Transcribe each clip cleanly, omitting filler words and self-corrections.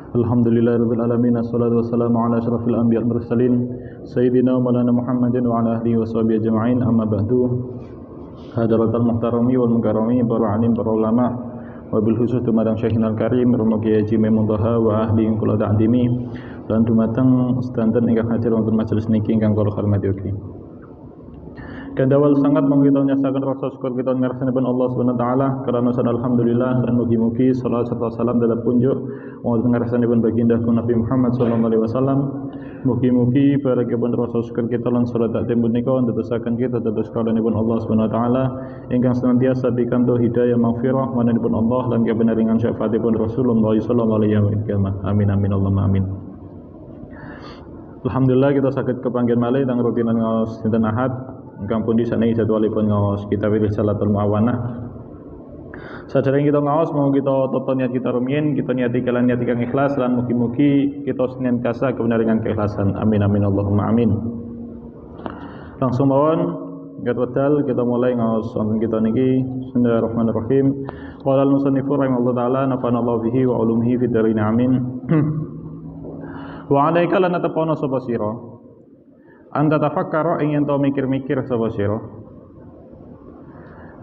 Alhamdulillahirabbil alamin, assalatu wassalamu ala asyrafil anbiya'i wal mursalin sayyidina wa maulana Muhammadin wa ala alihi washabihi ajma'in, amma ba'du. Hadratal muhtarami wal mukarrami, para alim, para ulama, wa bil khusus dumateng Syekhina al-Karim Romo Kiai Haji Maimuntaha wa ahli kula ta'dimi lan dumateng sedanten ingkang hadir wonten majelis niki ingkang kula hormati ugi. Kendawal sangat kita nyasakan rasa syukur kita ngarsanipun Allah Subhanahu wa taala karena san alhamdulillah dan mugi-mugi salawat serta salam dalam punjuk wonten ngarsanipun baginda Nabi Muhammad sallallahu alaihi wasallam. Mugi-mugi barakipun rasa syukur kita lan salat takdim punika ndadosaken kita dados kawulanipun Allah Subhanahu wa taala ingkang senantiasa pikantuk hidayah maghfirah mananipun Allah lan kebenaringan syafaatipun Rasulullah sallallahu alaihi wasallam. Amin amin Allahumma amin. Alhamdulillah kita saged kepanggih malih teng rutinan ngaos dinten Ahad ingkang pundi saniki jadwalipun ngaos kitab Risalatul Muawanah. Sadereng kita ngaos mau kita toto niat kita rumiyin, kita niati kalian niat ingkang ikhlas lan mugi-mugi kita senantiasa kebenaran keikhlasan. Amin amin Allahumma amin. Langsung mawon ngat wedal kita mulai ngaos wonten kita niki. Bismillahirrahmanirrahim. Qala al-musannifu rahimahullah taala nafanallahu bihi wa ulumihi fid dharin amin. Wa alaika lan tapono sapa sira anta tafakkara ing yen to mikir-mikir sapa sira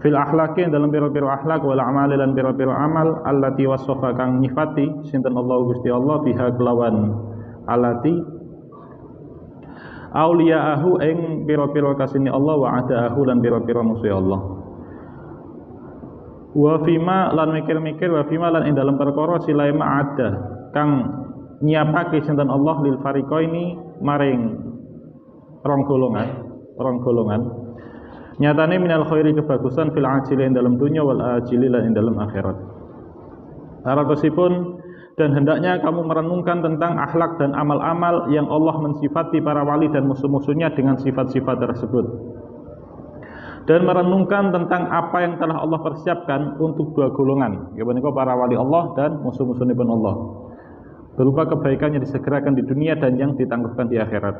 fil akhlaqi dalam pira-pira akhlak wal amali lan pira-pira amal allati wasafa kang nyifati sinten Allah Gusti Allah biha kelawan alati auliyaahu ing pira-pira kasini Allah wa adaahu lan pira-pira musuh Allah wa fima lan mikir-mikir wa fima lan ing dalam perkara silai ma'ada kang nyiapake sinten Allah lil fariqaini maring rong golongan nyatane minal khairi kebagusan fil ajili dalam dunia wal ajili lan dalam akhirat. Harapipun dan hendaknya kamu merenungkan tentang akhlak dan amal-amal yang Allah mensifati para wali dan musuh-musuhnya dengan sifat-sifat tersebut. Dan merenungkan tentang apa yang telah Allah persiapkan untuk dua golongan, yaitu para wali Allah dan musuh-musuhipun Allah. Berupa kebaikan yang disegerakan di dunia dan yang ditangguhkan di akhirat.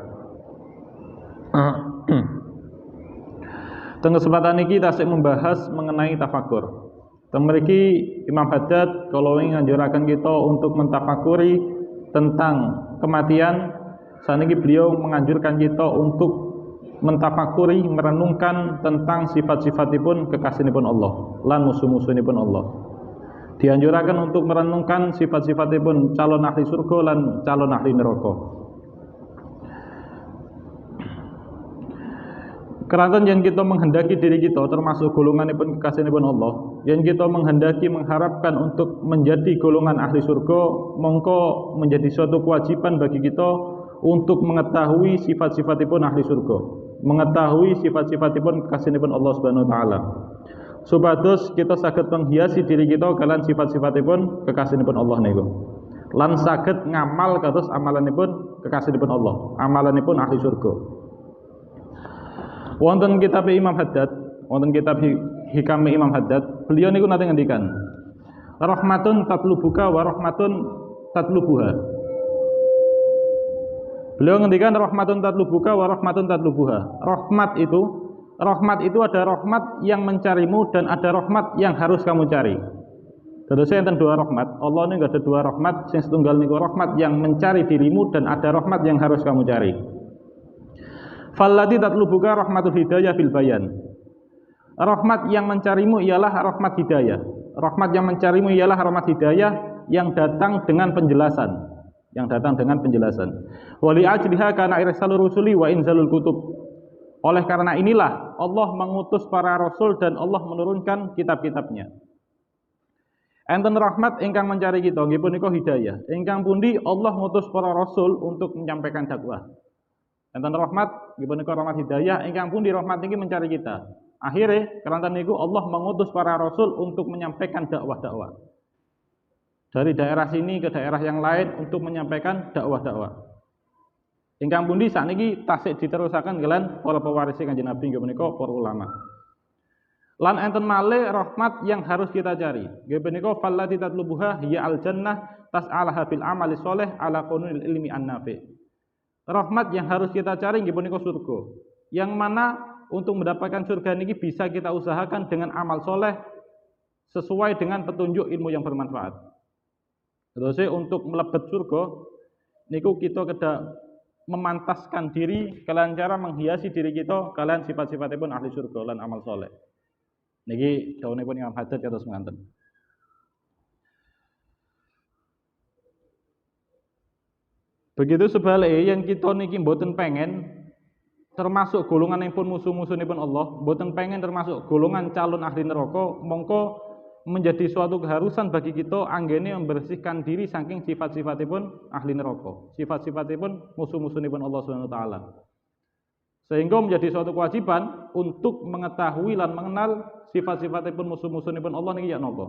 Teng kesempatan ini kita membahas mengenai tafakur. Teng mriki Imam Haddad kalau ingin nganjuraken kita untuk mentafakuri tentang kematian, saniki beliau menganjurkan kita untuk mentafakuri, merenungkan tentang sifat-sifatipun kekasihipun Allah lan musuh-musuhipun Allah. Dianjurkan untuk merenungkan sifat-sifatipun calon ahli surga lan calon ahli neraka. Karena yang kita menghendaki diri kita termasuk golonganipun kekasihipun Allah, yang kita menghendaki mengharapkan untuk menjadi golongan ahli surga, mongko menjadi suatu kewajiban bagi kita untuk mengetahui sifat-sifatipun ahli surga, mengetahui sifat-sifatipun kekasihipun Allah Subhanahu wa taala. Supados kita saged menghiasi diri kita kalian sifat-sifatipun kekasihipun Allah niku. Lan saged ngamal kados amalanipun kekasihipun Allah, amalanipun ahli surga. Wonten kitab Imam Haddad, wonten kitab Hikam Imam Haddad, beliau niku nate ngendikan, rahmatun tatlubuka wa rahmatun tatlubuha. Beliau ngendikan rahmatun tatlubuka wa rahmatun tatlubuha. Rahmat itu ada rahmat yang mencarimu dan ada rahmat yang harus kamu cari. Terus enten dua rahmat. Allah ini enggak ada dua rahmat, sing setunggal niku rahmat yang mencari dirimu dan ada rahmat yang harus kamu cari. Fallati tatlubuka rahmatul hidayah fil bayan. Rahmat yang mencarimu ialah rahmat hidayah. Rahmat yang mencarimu ialah rahmat hidayah yang datang dengan penjelasan. Wali ajliha kana irsalur rusuli wa inzalul kutub. Oleh karena inilah Allah mengutus para rasul dan Allah menurunkan kitab-kitabnya. Enten rahmat ingkang mencari kita nggih punika hidayah. Ingkang pundi Allah mengutus para rasul untuk menyampaikan dakwah. Enten rahmat nggih punika rahmat hidayah ingkang pundi rahmat niki mencari kita. Akhirnya karena niku Allah mengutus para rasul untuk menyampaikan dakwah-dakwah. Dari daerah sini ke daerah yang lain untuk menyampaikan dakwah-dakwah. Ingkang pundi sakniki tasik diterusaken kalian para pewaris Kanjeng Nabi nggih menika para ulama. Lan enten malih rahmat yang harus kita cari. Nggih menika fallati tatlubuha hiya al jannah tas'alaha fil amali sholih ala qanunil ilmi an-nafi. Rahmat yang harus kita cari nggih punika surga. Yang mana untuk mendapatkan surga niki bisa kita usahakan dengan amal soleh sesuai dengan petunjuk ilmu yang bermanfaat. Terus untuk melebet surga niku kita kedah memantaskan diri kalian cara menghiasi diri kita kalian sifat-sifatipun ahli surga lan amal soleh. Niki dawuhipun Imam Haddad kados mangken. Begitu sebaliknya yang kita niki mboten pengen termasuk golongan yang pun musuh-musuhipun Allah, mboten pengen termasuk golongan calon ahli neraka, mongko menjadi suatu keharusan bagi kita anggene membersihkan diri saking sifat-sifatipun ahli neraka, sifat-sifatipun musuh-musuhipun Allah Subhanahu wa taala. Sehingga menjadi suatu kewajiban untuk mengetahui dan mengenal sifat-sifatipun musuh-musuhipun Allah niki ya napa.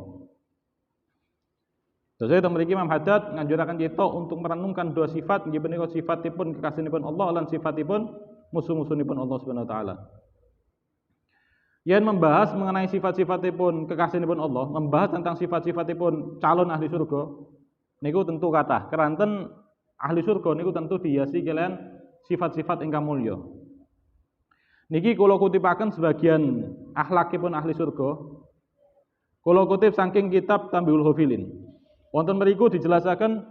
Terus itu mriki Imam Haddad nganjuraken kita untuk merenungkan dua sifat nggih menika sifatipun kekasihipun Allah lan sifatipun musuh-musuhipun Allah Subhanahu wa taala. Yang membahas mengenai sifat-sifatipun kekasihipun Allah, membahas tentang sifat-sifatipun calon ahli surga niku tentu kathah. Keranten ahli surga niku tentu dihiasi kalian sifat-sifat ingkang mulya. Niki kula kutipaken sebagian akhlakipun ahli surga. Kula kutip saking kitab Tambihul Ghafilin. Wonten mriku dijelasaken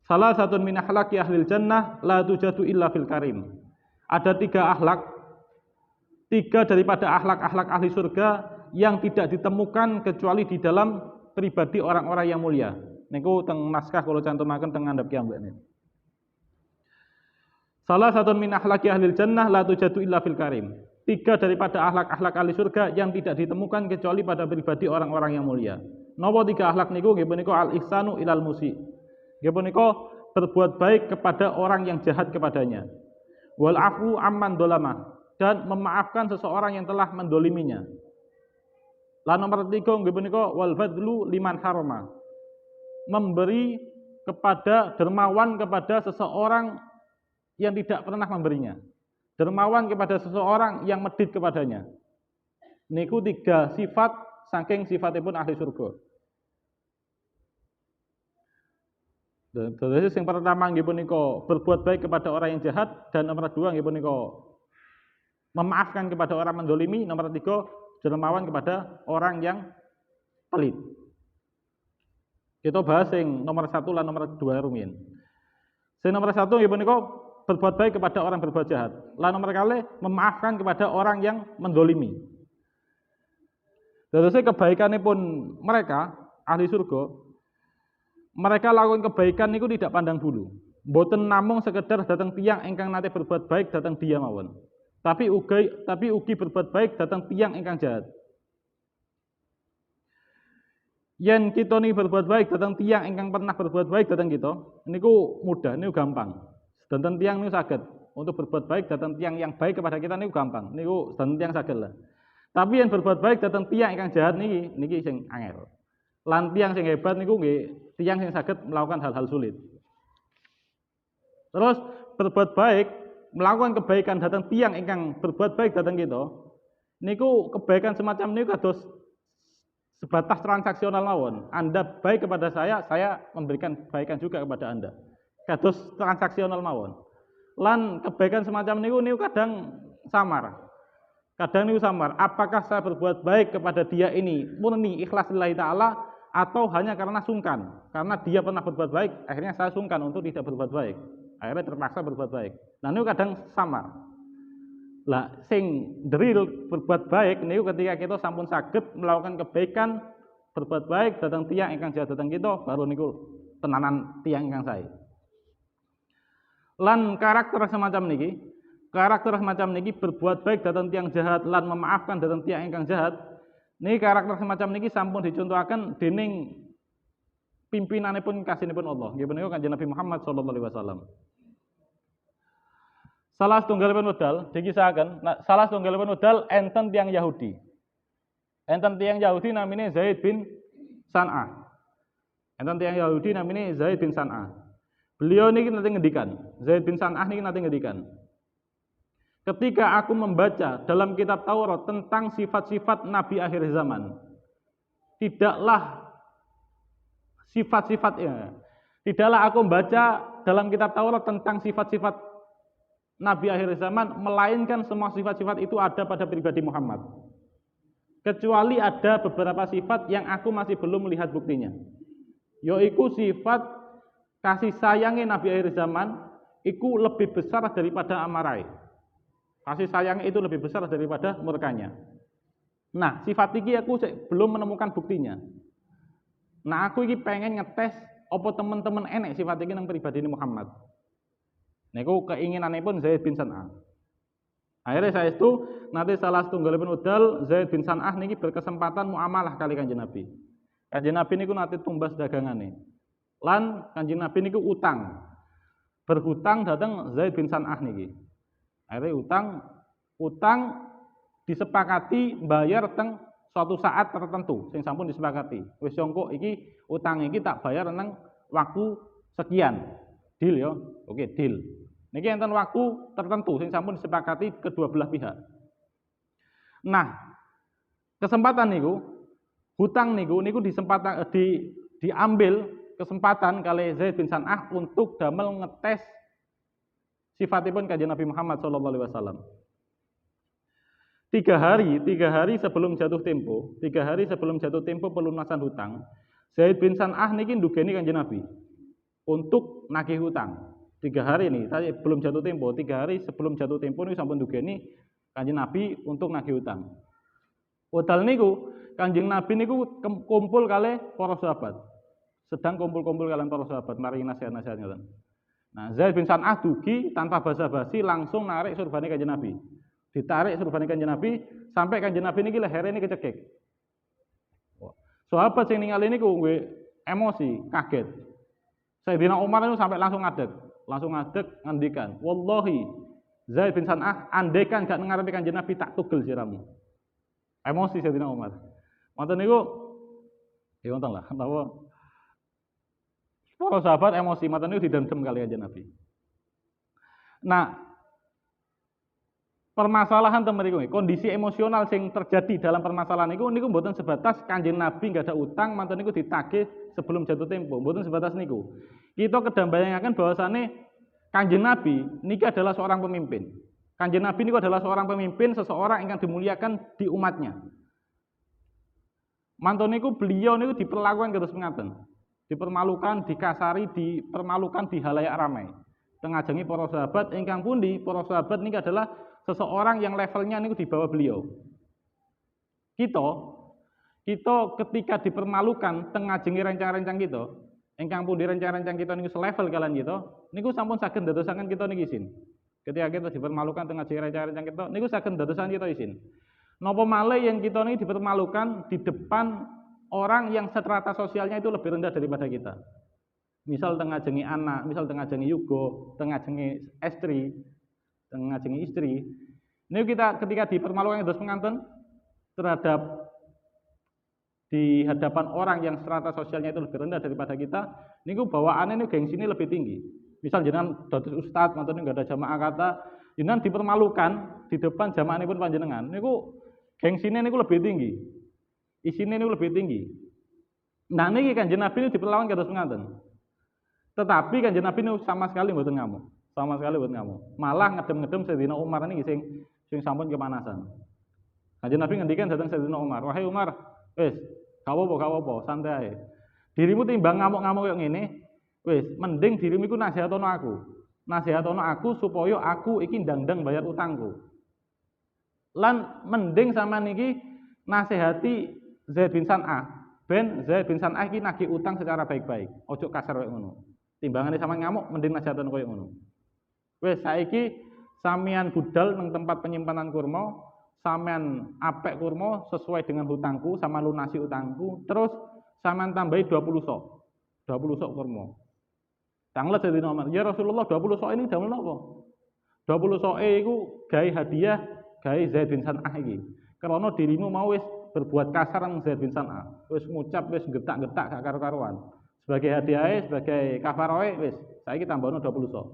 salah satu min akhlaqi ahlil jannah la tujadu illa fil karim. Ada tiga akhlak, tiga daripada akhlak-akhlak ahli surga yang tidak ditemukan kecuali di dalam pribadi orang-orang yang mulia. Niku teng naskah kula cantumaken teng ngandhap ki ambek. Salah satu min akhlaqi ahlil jannah la tujadu illa fil karim. Tiga daripada akhlak-akhlak ahli surga yang tidak ditemukan kecuali pada pribadi orang-orang yang mulia. Napa tiga akhlak niku nggih punika al-ihsanu ilal musi. Nggih punika berbuat baik kepada orang yang jahat kepadanya. Wal afu amman dolama, dan memaafkan seseorang yang telah mendoliminya. Lan nomor tiga nggih punika wal badlu liman harama. Memberi kepada dermawan kepada seseorang yang tidak pernah memberinya. Dermawan kepada seseorang yang medit kepadanya. Niku tiga sifat saking sifatipun ahli surga. Terus yang pertama nggih punika berbuat baik kepada orang yang jahat, dan nomor dua nggih punika memaafkan kepada orang mendolimi, nomor tiga dermawan kepada orang yang pelit. Kita bahas yang nomor satu lan nomor dua rumiyin. Sing nomor satu nggih punika berbuat baik kepada orang berbuat jahat. Lan nomor kali memaafkan kepada orang yang mendolimi. Terus kebaikanipun mereka ahli surga, mereka lakukan kebaikan niku tidak pandang bulu. Mboten namung sekedar datang tiang ingkang nate berbuat baik datang dia mawon. Tapi ugi berbuat baik datang tiang ingkang jahat. Yen kita nih berbuat baik datang tiang ingkang pernah berbuat baik datang kita, niku mudah, niku gampang. Datang tiang niku saged untuk berbuat baik datang tiang yang baik kepada kita niku gampang. Niku datang tiang saged lah. Tapi yang berbuat baik datang tiang ingkang jahat niki sing angel. Lan tiang sing hebat niku nggih tiang sing saged melakukan hal-hal sulit. Terus berbuat baik, melakukan kebaikan datang tiang ingkang berbuat baik datang kita. Niku kebaikan semacam niku kados sebatas transaksional mawon. Anda baik kepada saya memberikan kebaikan juga kepada Anda. Kados transaksional mawon. Lan kebaikan semacam niku kadang samar. Kadang niku samar. Apakah saya berbuat baik kepada dia ini murni ikhlas lillahi taala atau hanya karena sungkan? Karena dia pernah berbuat baik, akhirnya saya sungkan untuk tidak berbuat baik. Akhirnya terpaksa berbuat baik. Nah niku kadang samar. Lah sing drill berbuat baik niku ketika kita sampun saged melakukan kebaikan, berbuat baik datang tiang ingkang jahat datang kita, baru niku tenanan tiang ingkang sae. Lan karakter semacam niki berbuat baik datang tiang jahat lan memaafkan datang tiang ingkang jahat. Niki karakter semacam niki sampun dicontohaken dening pimpinanipun kasihipun Allah. Nggih punika Kanjeng Nabi Muhammad sallallahu alaihi wasallam. Salah setunggalipun wedal dikisahaken, salah setunggalipun wedal enten tiang Yahudi. Enten tiang Yahudi namine Zaid bin San'ah. Enten tiang Yahudi namine Zaid bin San'ah. Beliau niki nanti ngendikan, Zaid bin San'ah niki nanti ngendikan. Ketika aku membaca dalam kitab Taurat tentang sifat-sifat Nabi akhir zaman, tidaklah sifat-sifatnya, tidaklah aku membaca dalam kitab Taurat tentang sifat-sifat Nabi akhir zaman, melainkan semua sifat-sifat itu ada pada pribadi Muhammad. Kecuali ada beberapa sifat yang aku masih belum melihat buktinya. Yaitu sifat kasih sayangnya Nabi akhir zaman itu lebih besar daripada amarai. Kasih sayangnya itu lebih besar daripada murkanya. Nah, sifat iki aku belum menemukan buktinya. Nah, aku iki pengen ngetes apa teman-teman enek sifat iki nang pribadi Muhammad. Niku keinginanipun Zaid bin San'ah. Akhirnya saya itu nanti salah setunggalipun udal Zaid bin San'ah niki berkesempatan muamalah kali Kanjeng Nabi. Kanjeng Nabi niku nanti tumbas dagangane. Lan Kanjeng Nabi niku utang. Berhutang datang Zaid bin San'ah niki. Akhirnya utang disepakati bayar teng suatu saat tertentu sing sampun disepakati. Wis engko iki utang iki tak bayar nang waktu sekian. Deal ya. Oke, deal. Niki enten waktu tertentu sing sampun disepakati kedua belah pihak. Nah, kesempatan niku hutang niku diambil kesempatan kali Zaid bin San'ah untuk damel ngetes sifatipun Kanjeng Nabi Muhammad sallallahu alaihi wasallam. 3 hari sebelum jatuh tempo pelunasan hutang, Zaid bin San'ah niki ndugeni Kanjeng Nabi untuk nagih hutang. 3 hari nih, tadi belum jatuh tempo, 3 hari sebelum jatuh tempo ini sampun ndugeni Kanjeng Nabi untuk nagih hutang. Wedal niku Kanjeng Nabi niku kumpul kali para sahabat. Sedang kumpul-kumpul kalian para sahabat mari nasihat-nasihat ngoten. Nah, Zaid bin San'ah dugi tanpa basa-basi langsung narik surbane Kanjeng Nabi. Ditarik surbane Kanjeng Nabi sampai Kanjeng Nabi niki lehere niki kecekek. Sahabat sing ningali niku emosi, kaget. Sayyidina Umar itu sampai langsung ngadeg ngendikan, "Wallahi Zaid bin San'ah andekan gak ngarepe Kanjeng Nabi tak tugel siramu." Emosi Sayyidina Umar. Wonten niku ya wonten lah, napa para sahabat emosi mata niku didendem kali Kanjeng Nabi. Nah, permasalahan temen niku, kondisi emosional sing terjadi dalam permasalahan niku mboten sebatas Kanjeng Nabi nggak ada utang, manten niku ditagih sebelum jatuh tempo, mboten sebatas niku. Kita kedambayangaken bahwasane Kanjeng Nabi niki adalah seorang pemimpin. Kanjeng Nabi niku adalah seorang pemimpin, seseorang yang dimuliakan di umatnya. Manten niku beliau niku diperlakukan kados mengaten. Dipermalukan, dikasari, dipermalukan di halayak ramai. Tengajengi para sahabat ingkang pundi para sahabat niki adalah seseorang yang levelnya niku di bawah beliau. Kita ketika dipermalukan tengajengi rencang-rencang kita, ingkang pundi rencang-rencang kita niku selevel kalian kita, niku sampun saged ndadosaken kita niki isin. Ketika kita dipermalukan tengajengi rencang-rencang kita, niku saged ndadosaken kita isin. Napa malih yang kita niki dipermalukan di depan orang yang strata sosialnya itu lebih rendah daripada kita. Misal tengajengi anak, misal tengajengi yugo, tengajengi istri. Ini kita ketika dipermalukan terus penganten terhadap di hadapan orang yang strata sosialnya itu lebih rendah daripada kita, niku bawaannya ini gengsine lebih tinggi. Misal jenengan dados ustaz, manten enggak ada jamaah kata, jenengan dipermalukan di depan jamaahipun panjenengan. Niku gengsine niku lebih tinggi. Isine niku lebih tinggi. Nah niki Kanjeng Nabi niku diperlawan kados penganten. Tetapi Kanjeng Nabi niku sama sekali mboten ngamuk. Malah ngedem-ngedem Sayyidina Umar niki sing sampun kepanasan. Kanjeng Nabi ngendikan datang Sayyidina Umar, "Wahai Umar, wis, gak apa-apa, santai ae. Dirimu timbang ngamuk-ngamuk kaya ngene, wis, mending dirimu iku nasihatono aku. Nasihatono aku supaya aku iki ndang-ndang bayar utangku. Lan mending sama niki nasihati Zaid bin San'ah, ben Zaid bin San'ah iki nagih utang secara baik-baik. Ojo kasar kaya ngono. Timbangane sama ngamuk mending nasihatono kaya ngono. Wis saiki sampean budal nang tempat penyimpanan kurma, sampean apek kurma sesuai dengan hutangku sama lunasi utangku, terus sampean tambahi 20 sok. 20 sok kurma. Tanglet Sayyidina Umar, "Ya Rasulullah, 20 sok ini damel napa?" 20 sok iku gawe hadiah gawe Zaid bin San'ah iki. Karena dirimu mau wis berbuat kasar nang Zaid bin San'ah, wis ngucap wis getak-getak gak karo-karuan. Sebagai hadiah, sebagai kafaroe wis saiki tambahno 20 sok.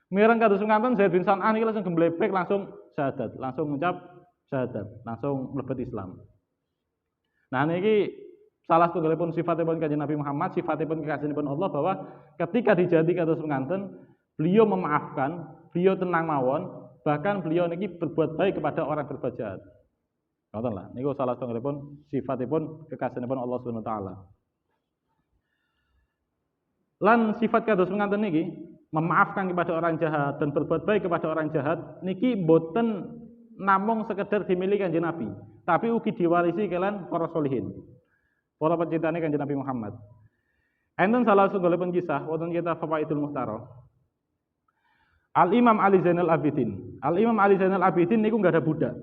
Mireng kados menganten Zaid bin San'ah niki langsung gemblebek langsung syahadat, langsung ngucap syahadat, langsung mlebet Islam. Nah niki salah satunggalipun sifatipun Kanjeng Nabi Muhammad, sifatipun kekasihipun Allah bahwa ketika dijadi kados menganten, beliau memaafkan, beliau tenang mawon, bahkan beliau niki berbuat baik kepada orang berbuat jahat. Ngoten lah, niku salah satunggalipun sifatipun kekasihipun Allah Subhanahu wa taala. Lan sifat kados menganten niki, memaafkan kepada orang jahat dan berbuat baik kepada orang jahat niki boten namung sekedar dimiliki Kanjeng Nabi, tapi ugi diwarisi kalian para solihin, para pecintane Kanjeng Nabi Muhammad. Enten salah satunggalipun kisah wonten kitab Fawaidul Muhtarah. Al Imam Ali Zainal Abidin. Al Imam Ali Zainal Abidin niku enggak ada budak.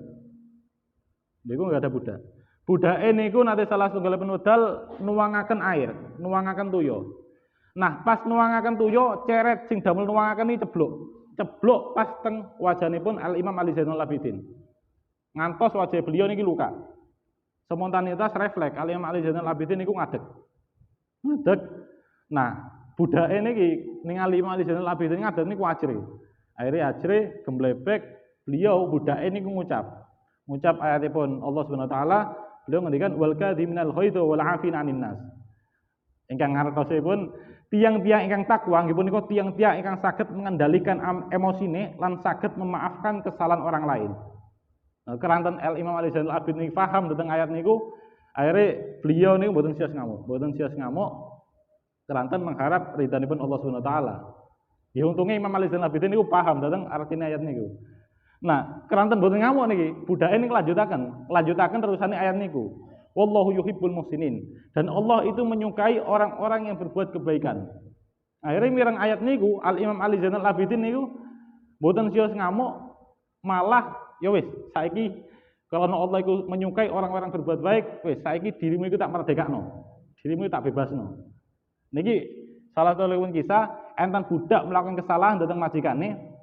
Niku enggak ada budak. Budake niku nate salah satunggalipun wedal nuwangaken air, nuwangaken tuyo. Nah, pas nuwangaken tuyo, ceret sing damel nuwangaken iki ceblok. Ceblok pas teng wajanipun Al Imam Ali Zainal Abidin. Ngantos wajah beliau niki luka. Spontanitas refleks Al Imam Ali Zainal Abidin niku ngadeg. Ngadeg. Nah, budake niki ningali Imam Ali Zainal Abidin ngadeg niku ajre. Akhirnya ajre gemblebek beliau budake niku ngucap ayatipun Allah Subhanahu wa taala, beliau ngendikan wal kadhiminal ghaidha wal 'afina 'anil nas. Ingkang ngartosipun tiang-tiang ingkang takwa nggih punika tiang-tiang ingkang saged mengendalikan emosine lan saged memaafkan kesalahan orang lain. Nah, keranten Al Imam Ali Zainal Abidin niki paham tentang ayat niku, akhirnya beliau niku mboten sias ngamuk, keranten mengharap ridhanipun Allah Subhanahu wa taala. Ya untungnya Imam Ali Zainal Abidin niku paham tentang artine ayat niku. Nah, keranten mboten ngamuk niki, budake niku lanjutaken terusane ayat niku. Wallahu yuhibbul muhsinin. Dan Allah itu menyukai orang-orang yang berbuat kebaikan. Akhirnya mireng ayat niku, Al Imam Ali Zainal Abidin niku mboten sios ngamuk, malah ya wis saiki kalau Allah iku menyukai orang-orang berbuat baik, wis saiki dirimu iku tak merdekakno. Dirimu tak bebasno. Niki salah satu kisah enten budak melakukan kesalahan datang majikane.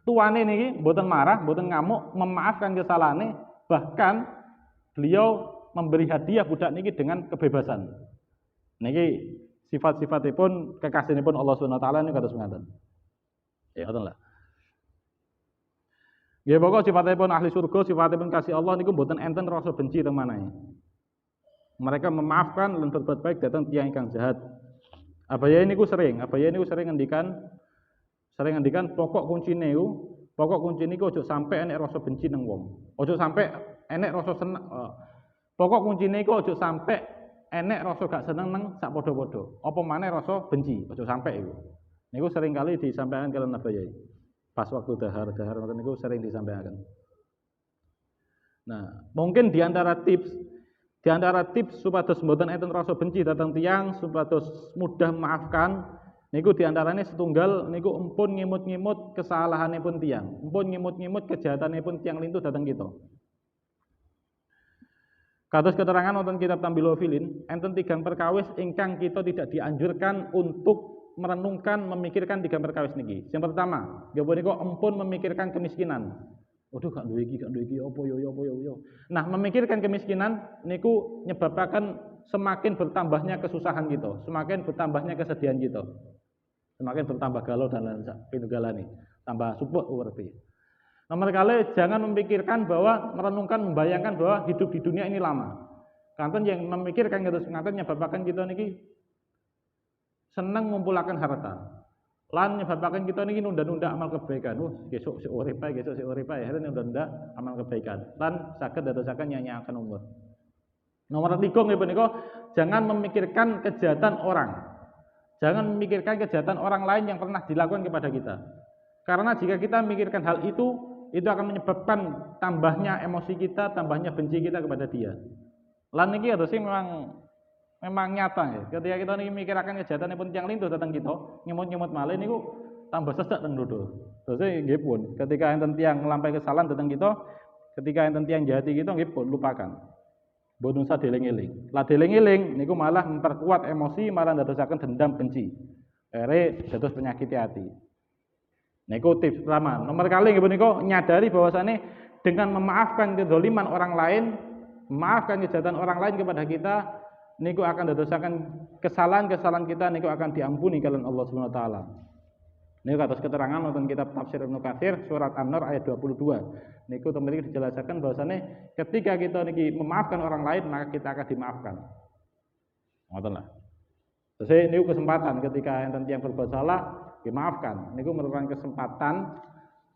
Tuane niki mboten marah, mboten ngamuk, memaafkan kesalahane, bahkan beliau memberi hadiah budak niki dengan kebebasan. Niki sifat-sifatipun kekasihipun Allah Subhanahu wa taala niku kados ngaten. Ya ngoten lah. Nggih pokok sifatipun ahli surga, sifatipun kasih Allah niku mboten enten rasa benci teng manahe. Mereka memaafkan lan berbuat baik datang tiyang ingkang jahat. Abaya niku sering ngendikan pokok kuncine iku ojo sampai enek rasa benci nang wong. Ojo sampai enek rasa seneng. Pokok kuncine iku ojo sampai enek rasa gak seneng nang sak padha-padha. Apa maneh rasa benci, ojo sampai iku. Niku sering kali disampaikan kalian Abaya. Pas waktu dahar ngoten niku sering disampaikan. Nah, mungkin di antara tips supados mboten enten rasa benci dhateng tiyang, supados mudah memaafkan niku diantaranya setunggal niku empun ngimut-ngimut kesalahanipun tiyang, empun ngimut-ngimut kejahatanipun tiyang lintuh datang kita. Kados keterangan wonten kitab Tambilul Filin, enten 3 perkawis ingkang kita tidak dianjurkan untuk merenungkan, memikirkan 3 perkawis niki. Yang pertama, nggih punika empun memikirkan kemiskinan. Waduh gak duwe iki apa yo. Nah, memikirkan kemiskinan niku nyebabaken semakin bertambahnya kesusahan kita, semakin bertambahnya kesedihan kita. Semakin bertambah galau dan lain pinunggalane, tambah supuk urepe. Nomor kali jangan memikirkan bahwa merenungkan, membayangkan bahwa hidup di dunia ini lama. Kanten yang memikirkan kados ngaten nyebabaken kita niki seneng ngumpulaken harta. Lan nyebabaken kita niki nunda-nunda amal kebaikan. Besok sik urip ae, akhirnya nunda-nunda amal kebaikan. Lan saged dadosaken nyanyiaken umur. Nomor 3 nggih punika jangan memikirkan kejahatan orang. Jangan memikirkan kejahatan orang lain yang pernah dilakukan kepada kita. Karena jika kita memikirkan hal itu akan menyebabkan tambahnya emosi kita, tambahnya benci kita kepada dia. Lan niki harusnya memang nyata ya. Ketika kita niki mikiraken kejahatanipun tiyang lintuh datang kita, nyemut-nyemut malih niku tambah sesak teng dodo. Terus nggih pun, ketika enten tiyang nglampahi kesalahan datang kita, ketika enten tiyang jahati kita nggih pun lupakan. Mbok usah dieling-eling. Lah dieling-eling niku malah memperkuat emosi, malah ndadosaken dendam benci. Dados penyakit hati. Niku tips pertama. Nomor kali nggih punika nyadari bahwasane dengan memaafkan kezaliman orang lain, memaafkan kejahatan orang lain kepada kita, niku akan ndadosaken kesalahan-kesalahan kita niku akan diampuni kalian Allah Subhanahu wa taala. Niku kados keterangan wonten kitab Tafsir Ibnu Katsir surat An-Nur ayat 22. Niku mriki dijelaskan bahwasane ketika kita niki memaafkan orang lain maka kita akan dimaafkan. Ngoten lah. Terus niku kesempatan ketika enten tiyang berbuat salah dimaafkan. Niku merupakan kesempatan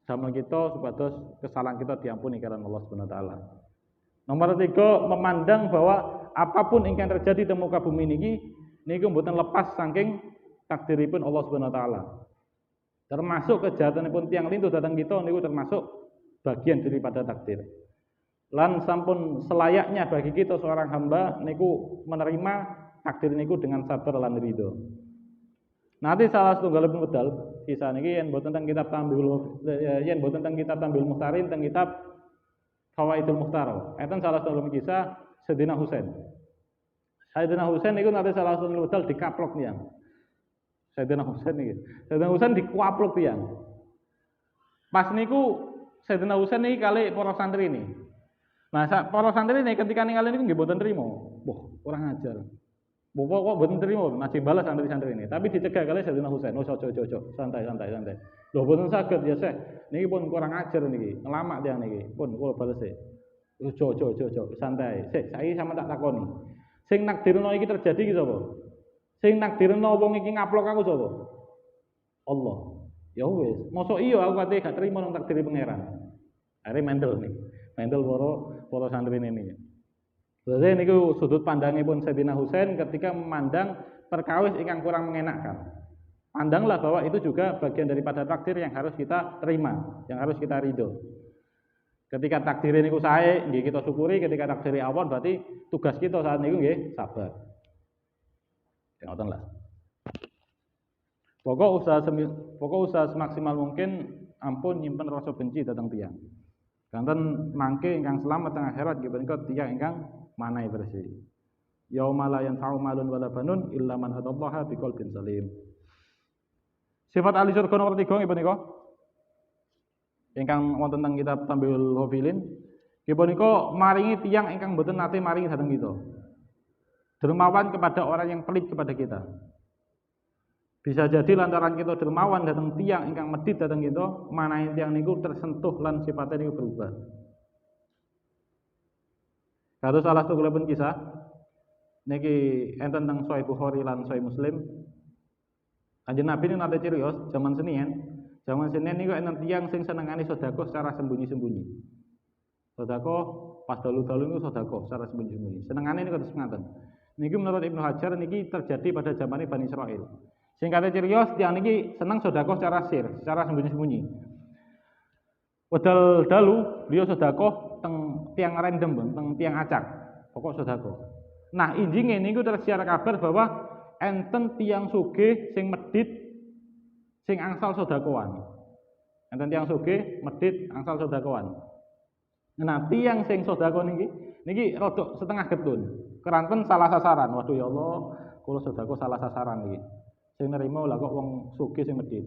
damel kita supados kesalahan kita diampuni kalian Allah Subhanahu wa taala. Nomor 3 memandang bahwa apapun ingkang terjadi di muka bumi niki niku mboten lepas saking takdiripun Allah Subhanahu wa taala. Termasuk kejahatanipun tiang lintuh datang kita niku termasuk bagian daripada takdir. Lan sampun selayaknya bagi kita seorang hamba niku menerima takdir niku dengan sabar lan ridho. Nanti salah setunggalipun wedal kisah niki yen boten teng kitab Tambil Mukhtarin teng kitab Fawaidul Mukhtar. Eten salah setunggalipun kisah Sayyidina Husain. Sayyidina Husain niku nanti salah setunggalipun wedal dikaplok tiyang. Sayyidina Husain niki. Sayyidina Husain dikuaplok tiyang. Pas niku Sayyidina Husain niki kali para santri ini. Nah, para santri ini ketika ningali niku nggih boten trima. Wah, kurang ajar. Bapak kok boten trima, masih balas santri-santri ini. Tapi dicegah kali Sayyidina Husain. Oh, ojo, santai. Lho boten saged ya, Syekh. Niki pun kurang ajar niki. Ngelamak tiyang niki. Pun kula bales e. Ojo, santai. Syekh, saiki sama tak takoni. Sing nakdirno iki terjadi iki sapa? Sing nakdirno wong iki ngaplok aku sapa? Allah. Ya wis, mosok iya aku kate gak trima nang takdir pangeran. Are mendel nih. Mendel para santri ini. Jadi niku sudut pandangipun Sayyidina Husain ketika memandang perkawis ingkang kurang mengenakkan. Pandanglah bahwa itu juga bagian daripada takdir yang harus kita terima, yang harus kita ridho. Ketika takdir niku sae, nggih kita syukuri. Ketika takdir awon berarti tugas kita saat niku nggih sabar. Ya ngoten lah. Pokok usaha semaksimal mungkin ampun nyimpen rasa benci dhateng tiyang. Kanten mangke ingkang selamat teng akhirat nggih punika tiyang ingkang manahe bersih. Yauma la yanfa'u malun wala banun illa man hadallaha biqalbin salim. Sifat ahli surga nomor 3 nggih punika. Ingkang wonten teng kitab Tambil Hofilin nggih punika maringi tiyang ingkang boten nate maringi dhateng kita. Dermawan kepada orang yang pelit kepada kita. Bisa jadi lantaran kita dermawan datang tiang ingkang medhit datang kita, manahe tiang niku tersentuh lan sifatnya niku berubah. Kados salah satunggalipun kisah niki enten teng Sahih Bukhari lan Sahih Muslim. Kanjeng Nabi niku nate cirios zaman Senin. Zaman Senin niku enten tiang sing senengane sedekah secara sembunyi-sembunyi. Sedekah pas dalu-dalu niku sedekah secara sembunyi-sembunyi. Senengane niku kados ngaten. Niki menurut Ibnu Hajar niki terjadi pada zaman Bani Israil. Singkatnya cirios, tiang niki senang sedekah secara sembunyi-sembunyi. Wedal dalu, beliau sedekah teng tiang random, teng tiang acak, pokok sedekah. Nah, injinge niku tersiar kabar bahwa enten tiang sugih sing medhit sing angsal sedekahan. Enten tiang sugih medhit angsal sedekahan. Nah, tiang sing sedekah niki rada setengah getun. Keranten salah sasaran. Waduh ya Allah, kula sedekah salah sasaran niki. Sing nerima lah kok wong sugih sing medhit.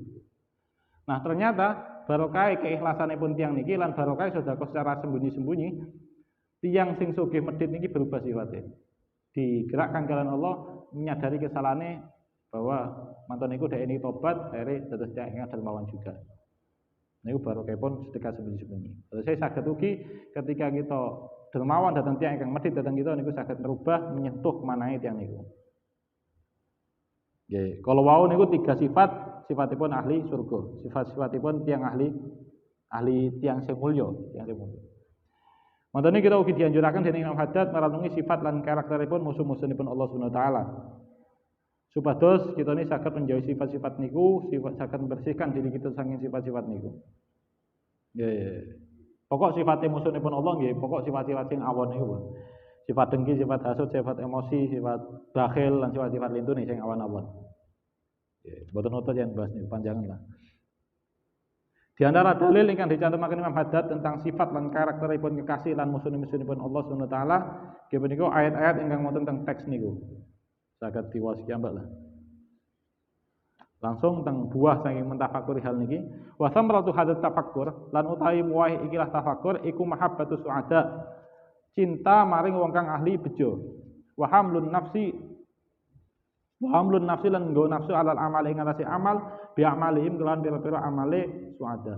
Nah, ternyata barokah keikhlasanipun tiang niki lan barokah sedekah secara sembunyi-sembunyi, tiang sing sugih medhit niki berubah sifatnya. Digerakkan kalian Allah menyadari kesalahane bahwa mantan niku dhek niki tobat, akhire dados tiang ingkang dermawan juga. Niku barokahipun sedekah sembunyi-sembunyi. Terus saya saged ugi ketika kita dermawan datang tiang ingkang medhit datang kita niku saged merubah menyentuh manahe tiang niku. Nggih, kalau wau niku 3 sifatipun ahli surga. Sifat-sifatipun tiang ahli tiang sing mulya, tiang sing mulya. Mantene kita ugi dianjuraken dening Imam Haddad maranungi sifat lan karakteripun musuh-musuhipun Allah Subhanahu wa taala. Supados kita ini saged menjauhi sifat-sifat niku, saged membersihkan diri kita saking sifat-sifat niku. Nggih. Pokok sifatipun musuhipun Allah nggih, pokok sifat-sifat sing awon niku. Sifat dengki, sifat hasud, sifat emosi, sifat bakhil, dan sifat-sifat lintu nih yang awan-awan. Boten otot yang bahas nih, panjangan lah. Di antara dalil ingkang dicantumaken Imam Haddad tentang sifat lan karakteripun kekasih lan musuh-musuhipun Allah Subhanahu wa taala, nggih menika ayat-ayat ingkang wonten teng teks niku. Saged diwaos kiambak lah. Langsung teng buah saking mentafakuri hal niki, wa samratu hadat tafakkur lan utawi muwah ikilah tafakkur iku mahabbatus suada. Cinta maring wong kang ahli bejo. Wa hamlun nafsi lan nggo nafsu alal amal ing atase amal bi amalihim kelan pira-pira amale suada.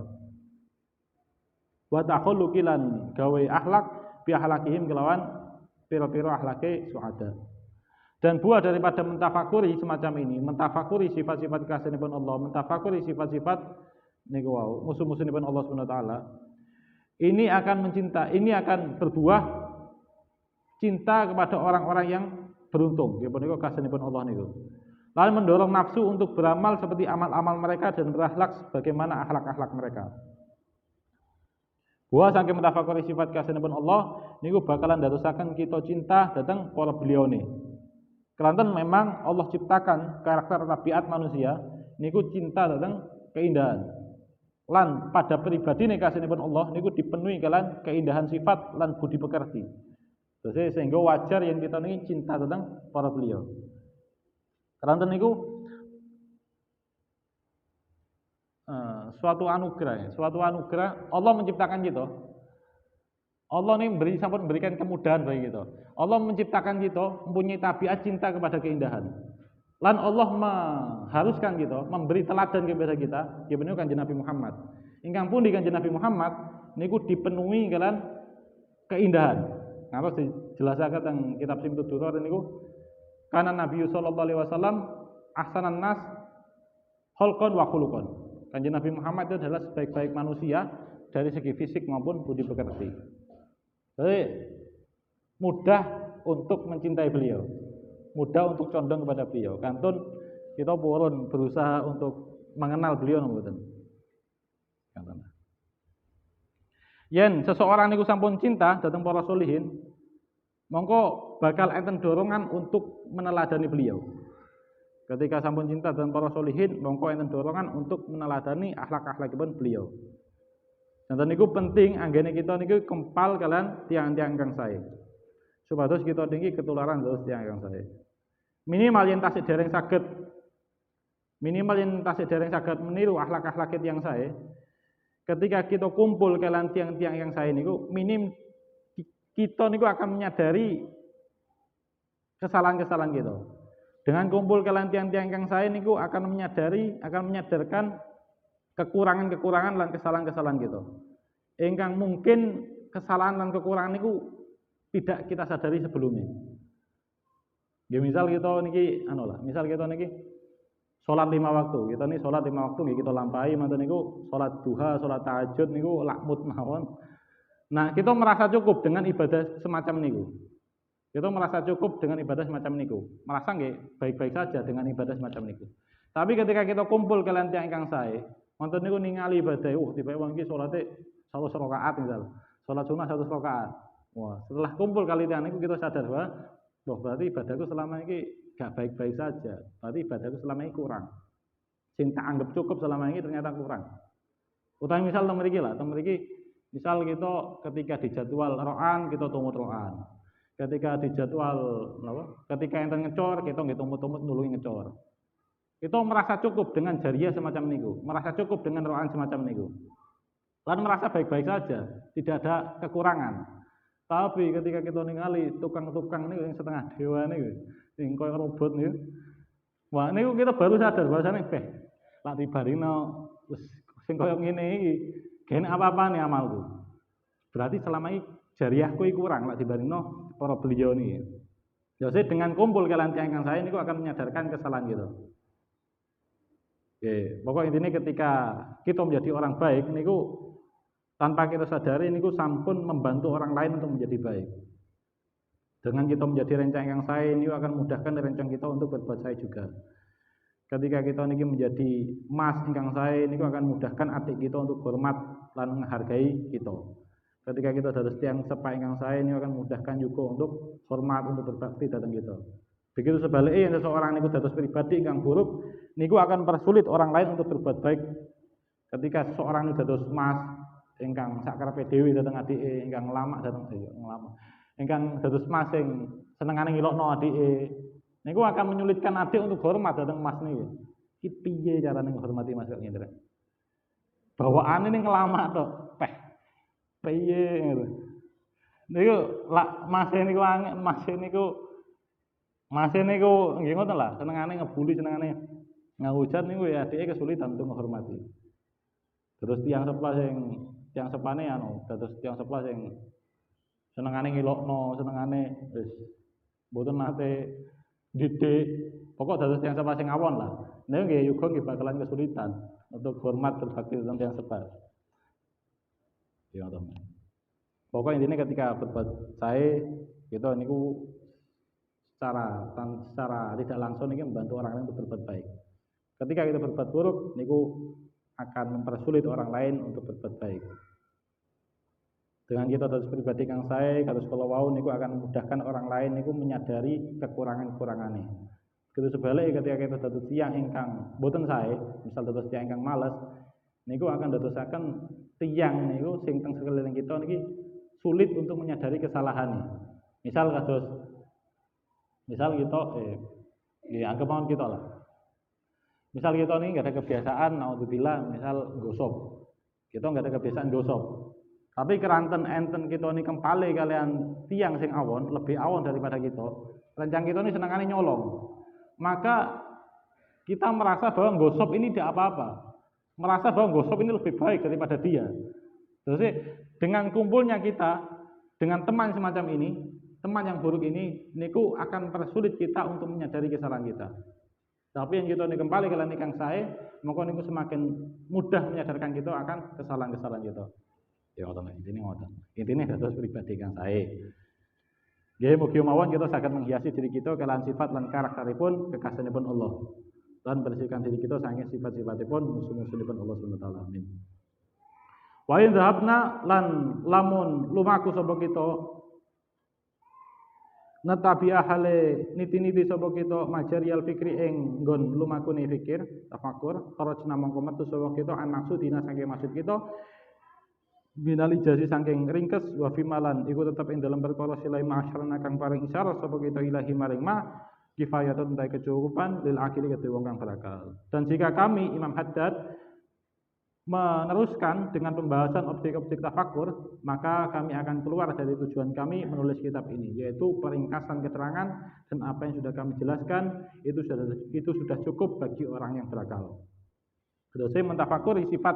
Wa takhulluqi lan gawe akhlak bi akhlakihim kelawan pira-pira akhlake suada. Dan buah daripada mentafakuri semacam ini, mentafakuri sifat-sifat kasihipun Allah, mentafakuri sifat-sifat niku wau musuh-musuhipun Allah Subhanahu wa taala. Ini akan berbuah cinta kepada orang-orang yang beruntung. Nggih punika kasihipun Allah niku. lalu mendorong nafsu untuk beramal seperti amal-amal mereka dan berakhlak sebagaimana akhlak-akhlak mereka. Wa saking mentafakuri sifat kasanipun Allah niku bakalan dadosaken kita cinta dhateng para belione. Kelanten memang Allah ciptakan karakter tabiat manusia niku cinta dhateng keindahan. Lan pada pribadine kasanipun Allah niku dipenuhi kalian keindahan sifat lan budi pekerti. Terus sehingga wajar yang kita niki cinta dhateng para beliau. Kelanten niku suatu anugerah Allah menciptakan kita. Allah ini sampun memberikan kemudahan bagi kita. Allah menciptakan kita mempunyai tabiat cinta kepada keindahan. Lan Allah mengharuskan kita memberi teladan kepada kita, yaitu Kanjeng Nabi Muhammad. Ingkang pundi Kanjeng Nabi Muhammad niku dipenuhi kalian keindahan. Napa dijelasaken teng kitab Simtud Duror niku kana Nabi sallallahu alaihi wasallam ahsanan nas khalqan wa khuluqan. Kanjeng Nabi Muhammad itu adalah sebaik-baik manusia dari segi fisik maupun budi pekerti. Jadi mudah untuk mencintai beliau, mudah untuk condong kepada beliau. Kantun kita purun berusaha untuk mengenal beliau mboten. Yen seseorang niku sampun cinta dhateng para sholihin, mongko bakal enten dorongan untuk meneladani beliau. Ketika sampun cinta dan para sholihin, mongko enten dorongan untuk meneladani akhlak-akhlakipun beliau. Dan niku penting anggene kita niku kempal kalian tiang-tiang kang sae. Supados kita niki ketularan terus tiang kang sae. Minimal yen tasih dereng saged meniru akhlak-akhlak tiyang sae. Ketika kita kumpul kalian tiang-tiang yang sae niku minim kita niku akan menyadari kesalahan-kesalahan kita. Dengan kumpul kalian tiang-tiang yang sae niku akan menyadarkan kekurangan-kekurangan dan kesalahan-kesalahan kita. Ingkang mungkin kesalahan dan kekurangan niku tidak kita sadari sebelumnya. Ya misal kita niki misal kita niki salat 5 waktu. Kita nih salat 5 waktu nggih kita lampahi manten niku salat duha, salat tahajud niku lakmut mawon. Nah, kita merasa cukup dengan ibadah semacam niku. Kita merasa cukup dengan ibadah semacam niku. Merasa nggih baik-baik saja dengan ibadah semacam niku. Tapi ketika kita kumpul kalian tiang ingkang sae, wonten niku ningali ibadah, tiba wong iki salate 100 rakaat misal. Salat sunah 100 rakaat. Wah, setelah kumpul kali tiang niku kita sadar bahwa berarti ibadahku selama ini gak baik-baik saja. Berarti ibadahku selama ini kurang. Sing tak anggap cukup selama ini ternyata kurang. Utawi misal teng mriki lah, misal kita ketika dijadwal ro'an kita tumut ro'an. Ketika ketika enten ngecor kita nggih tumut-tumut nulungi ngecor. Kita merasa cukup dengan jariyah semacam niku, merasa cukup dengan ro'an semacam niku. Lan merasa baik-baik saja, tidak ada kekurangan. Tapi ketika kita ningali tukang-tukang niku yang setengah dewa niku, sing koyo robot niku. Wah, niku kita baru sadar bahwasane lak tibarino wis sing koyo ngene iki, gene apa-apa nih amalku. Berarti selama ini jariyahku kurang lak tibarino para beliau niki. Jadi dengan kumpul kalian tiang saya niku akan menyadarkan kesalahan gitu. Oke, pokok intinya ketika kita menjadi orang baik niku tanpa kita sadari niku sampun membantu orang lain untuk menjadi baik. Dengan kita menjadi rencang yang saya niku akan memudahkan rencang kita untuk berbuat saya juga. Ketika kita niki menjadi mas ingkang saya niku akan memudahkan adik kita untuk hormat dan menghargai kita. Ketika kita dados tiang sepa ingkang saya ini akan memudahkan juga untuk hormat untuk berbakti datang kita. Begitu sebaliknya yang seseorang niku dados pribadi ingkang buruk niku akan mempersulit orang lain untuk berbuat baik. Ketika seseorang niku dados mas ingkang sakrape dhewe dateng adike, ingkang nglamak dateng ingkang dados mas sing senengane ngilokno adike, niku akan menyulitkan adik untuk hormat dateng mas niku. Iki piye carane menghormati mas kok ngene? Bawaane ning nglamak tok, piye ngono. Niku lak mase niku nggih ngoten lah, senengane ngebuli, senengane ngahujat niku ya adike kesulitan untuk menghormati. Terus tiang sepane dados tiang sepa sing senengane ngilokno, senengane wis mboten nate didik. Pokok dados tiang sepa sing awon lah. Niku nggih yuga nggih bakalan kesulitan untuk hormat berbakti tentang tiang sepa. Ya teman. Pokoknya intinya ketika berbuat saya kita niku secara tidak langsung ini membantu orang lain untuk berbuat baik. Ketika kita berbuat buruk, niku akan mempersulit orang lain untuk berbuat baik. Dengan kita terus pribadi kang saya, terus kalau wau niku akan memudahkan orang lain niku menyadari kekurangan-kurangane. Begitu sebaliknya ketika kita dados tiyang ingkang boten sae, misal dados tiyang ingkang males, niku akan dadosaken tiyang niku sing teng sekeliling kita niki sulit untuk menyadari kesalahan. Misal kita anggap mawon kita lah. Misal kita nih nggak ada kebiasaan, naudzubillah, misal gosok. Kita nggak ada kebiasaan gosok. Tapi keranten enten kita nih kempale kalian tiang sing awon, lebih awon daripada kita. Rencang kita nih senengane nyolong. Maka kita merasa bahwa gosok ini tidak apa-apa. Merasa bahwa gosok ini lebih baik daripada dia. Jadi dengan kumpulnya kita dengan teman semacam ini, teman yang buruk ini, niku akan persulit kita untuk menyadari kesalahan kita. Tapi yang kita ini kembali ke nikang saya, maka niku semakin mudah menyadarkan kita akan kesalahan-kesalahan kita. Ya ngoten intine ngoten. Intine dados pribadi kang saya. Nggih mugi mawon kita saged menghiasi diri kita kalian sifat lan karakteripun kekasihipun Allah. Dan bersihkan diri kita saking sifat-sifatipun musuh-musuhipun Allah Subhanahu wa taala. Amin. Wa in dhahabna lan lamun lumaku sapa kita natabi ahale niti-niti sapa kita majarial fikri ing nggon lumakune fikir tafakur kharajna mongko metu sapa kita an maksudina saking maksud kita binali jasi saking ringkes wa fimalan iku tetep ing dalam perkara silai ma'asyarana kang paring isyarat sapa kita ilahi maring ma kifayatun ta kecukupan lil akili kedhe wong kang berakal. Dan jika kami Imam Haddad meneruskan dengan pembahasan objek-objek tafakur, maka kami akan keluar dari tujuan kami menulis kitab ini, yaitu peringkasan keterangan dan apa yang sudah kami jelaskan itu sudah cukup bagi orang yang berakal. Terus mentafakuri sifat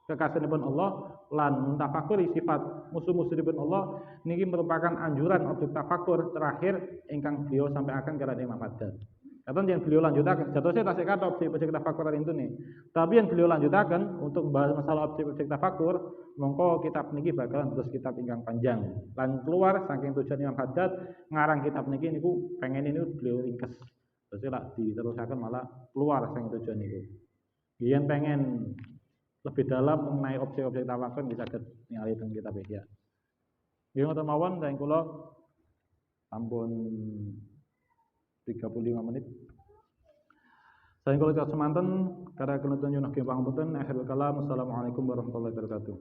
kekasihipun Allah lan mentafakuri sifat musuh-musuhipun Allah niki merupakan anjuran objek tafakur terakhir ingkang beliau sampaikan kepada Imam Haddad. Katon yang beliau lanjutakan, jatuhnya tasik kata objek-objek tafakur itu nih. Tapi yang beliau lanjutakan untuk membahas masalah objek-objek tafakur, mongko kitab niki bakalan terus kitab ingkang panjang. Lan keluar saking tujuan Imam Haddad ngarang kitab niki niku pengen ini beliau ringkes. Terus lah diterusaken malah keluar saking tujuan niku. Yen pengen lebih dalam mengenai objek-objek tafakur bisa ningali teng kitab iki ya. Nggih ngoten mawon saking kula sampun 35 menit. Saya kalau semanten kada kenuntun yunah ke pangapunten akhirul kalam. Assalamualaikum warahmatullahi wabarakatuh.